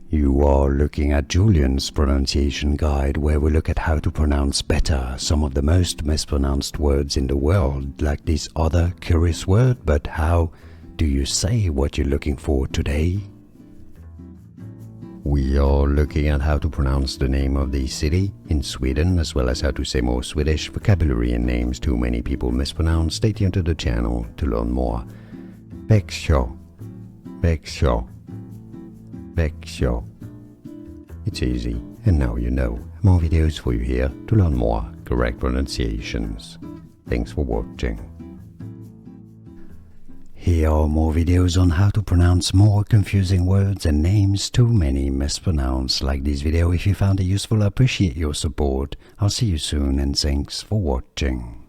You are looking at Julian's pronunciation guide, where we look at how to pronounce better some of the most mispronounced words in the world, like this other curious word. But how do you say what you're looking for today? We are looking at how to pronounce the name of the city in Sweden, as well as how to say more Swedish vocabulary and names too many people mispronounce. Stay tuned to the channel to learn more. Vaxjo, Vaxjo, Vaxjo. It's easy, and now you know. More videos for you here to learn more correct pronunciations. Thanks for watching. Here are more videos on how to pronounce more confusing words and names too many mispronounced. Like this video if you found it useful. I appreciate your support. I'll see you soon, and thanks for watching.